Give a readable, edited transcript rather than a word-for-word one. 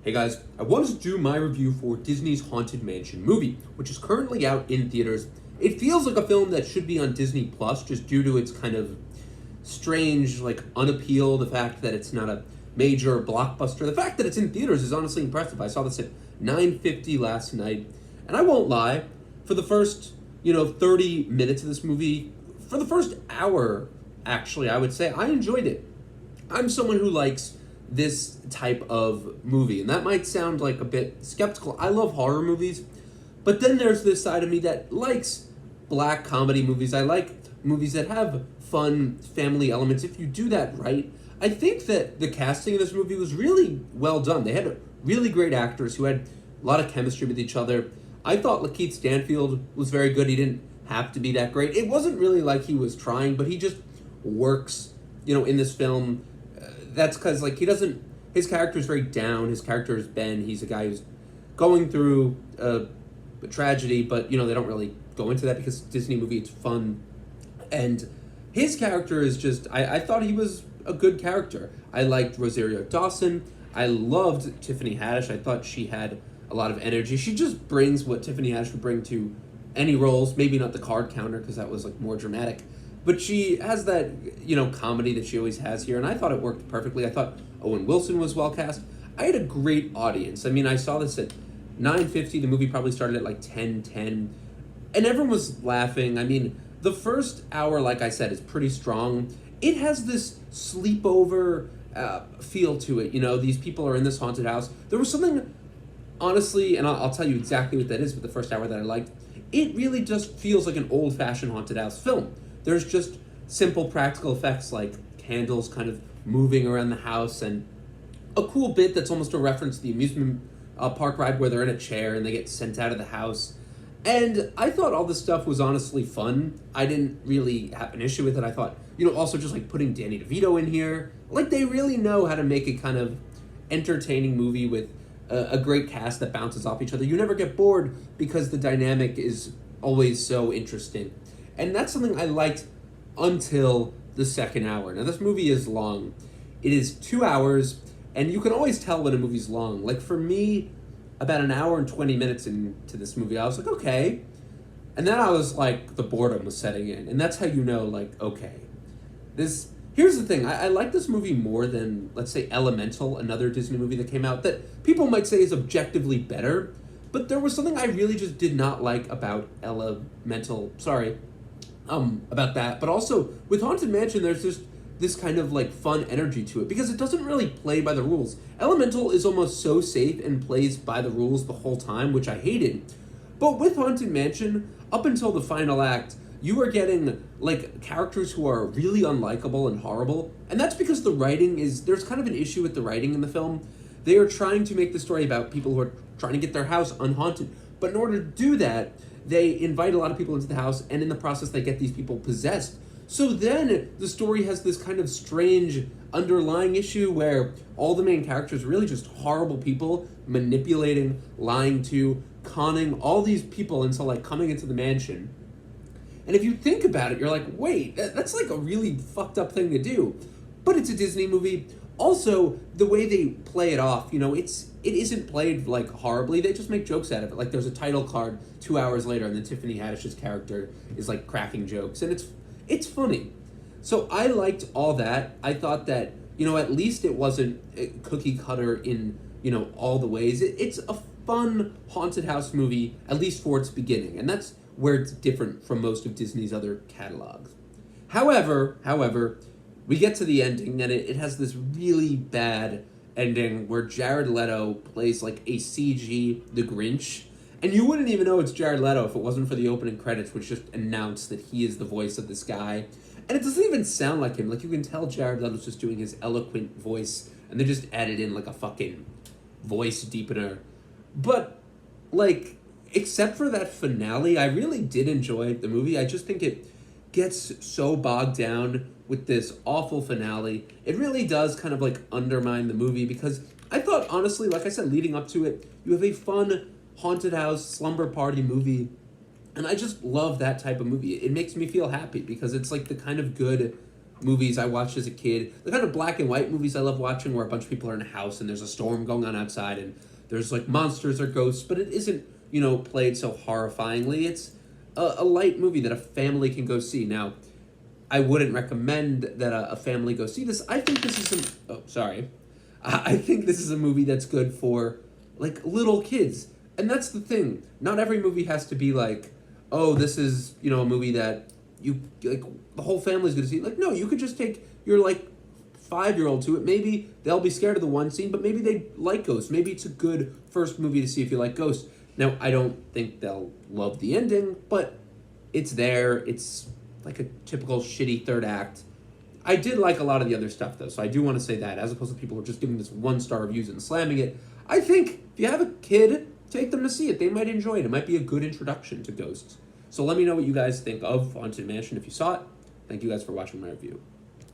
Hey guys, I wanted to do my review for Disney's Haunted Mansion movie, which is currently out in theaters. It feels like a film that should be on Disney Plus just due to its kind of strange, unappeal, the fact that it's not a major blockbuster. The fact that it's in theaters is honestly impressive. I saw this at 9:50 last night, and I won't lie, for the first, 30 minutes of this movie, for the first hour, actually, I would say, I enjoyed it. I'm someone who likes this type of movie, and that might sound like a bit skeptical. I love horror movies, but then there's this side of me that likes black comedy movies. I like movies that have fun family elements. If you do that right, I think that the casting of this movie was really well done. They had really great actors who had a lot of chemistry with each other. I thought Lakeith Stanfield was very good. He didn't have to be that great. It wasn't really like he was trying, but he just works, in this film. That's because he doesn't, his character is very down. His character is Ben. He's a guy who's going through a tragedy, but they don't really go into that because it's a Disney movie, it's fun. And his character is just, I thought he was a good character. I liked Rosario Dawson. I loved Tiffany Haddish. I thought she had a lot of energy. She just brings what Tiffany Haddish would bring to any roles, maybe not the card counter because that was more dramatic. But she has that, comedy that she always has here, and I thought it worked perfectly. I thought Owen Wilson was well cast. I had a great audience. I mean, I saw this at 9:50. The movie probably started at 10:10, and everyone was laughing. I mean, the first hour, like I said, is pretty strong. It has this sleepover feel to it. These people are in this haunted house. There was something, honestly, and I'll tell you exactly what that is with the first hour that I liked. It really just feels like an old-fashioned haunted house film. There's just simple practical effects like candles kind of moving around the house, and a cool bit that's almost a reference to the amusement park ride where they're in a chair and they get sent out of the house. And I thought all this stuff was honestly fun. I didn't really have an issue with it. I thought, also just putting Danny DeVito in here. They really know how to make a kind of entertaining movie with a great cast that bounces off each other. You never get bored because the dynamic is always so interesting. And that's something I liked until the second hour. Now, this movie is long. It is 2 hours, and you can always tell when a movie's long. For me, about an hour and 20 minutes into this movie, I was like, okay. And then I was the boredom was setting in. And that's how you know, okay. Here's the thing. I like this movie more than, let's say, Elemental, another Disney movie that came out that people might say is objectively better. But there was something I really just did not like about Elemental. Sorry. About that, but also with Haunted Mansion, there's just this kind of fun energy to it because it doesn't really play by the rules. Elemental is almost so safe and plays by the rules the whole time, which I hated. But with Haunted Mansion, up until the final act, you are getting characters who are really unlikable and horrible, and that's because there's kind of an issue with the writing in the film. They are trying to make the story about people who are trying to get their house unhaunted, but in order to do that, they invite a lot of people into the house, and in the process, they get these people possessed. So then the story has this kind of strange underlying issue where all the main characters are really just horrible people manipulating, lying to, conning all these people into coming into the mansion. And if you think about it, you're like, wait, that's a really fucked up thing to do. But it's a Disney movie. Also, the way they play it off, it isn't played horribly. They just make jokes out of it. There's a title card 2 hours later, and then Tiffany Haddish's character is cracking jokes, and it's funny. So I liked all that. I thought that at least it wasn't cookie cutter in all the ways. It's a fun haunted house movie, at least for its beginning, and that's where it's different from most of Disney's other catalogs. However, we get to the ending, and it has this really bad ending where Jared Leto plays a CG The Grinch, and you wouldn't even know it's Jared Leto if it wasn't for the opening credits, which just announced that he is the voice of this guy. And it doesn't even sound like him. You can tell Jared Leto's just doing his eloquent voice, and they just added in a fucking voice deepener. But except for that finale, I really did enjoy the movie. I just think it gets so bogged down with this awful finale. It really does kind of undermine the movie because I thought, honestly, like I said, leading up to it, you have a fun haunted house slumber party movie, and I just love that type of movie. It makes me feel happy because it's the kind of good movies I watched as a kid, the kind of black and white movies I love watching where a bunch of people are in a house and there's a storm going on outside and there's like monsters or ghosts, but it isn't, played so horrifyingly. It's a light movie that a family can go see. Now, I wouldn't recommend that a family go see this. I think this is I think this is a movie that's good for like little kids. And that's the thing. Not every movie has to be like, oh, this is, a movie that you like the whole family's going to see. Like, no, you could just take your like 5-year-old to it. Maybe they'll be scared of the one scene, but maybe they like ghosts. Maybe it's a good first movie to see if you like ghosts. Now, I don't think they'll love the ending, but it's there. It's like a typical shitty third act. I did like a lot of the other stuff, though, so I do want to say that, as opposed to people who are just giving this 1-star reviews and slamming it. I think if you have a kid, take them to see it. They might enjoy it. It might be a good introduction to ghosts. So let me know what you guys think of Haunted Mansion if you saw it. Thank you guys for watching my review.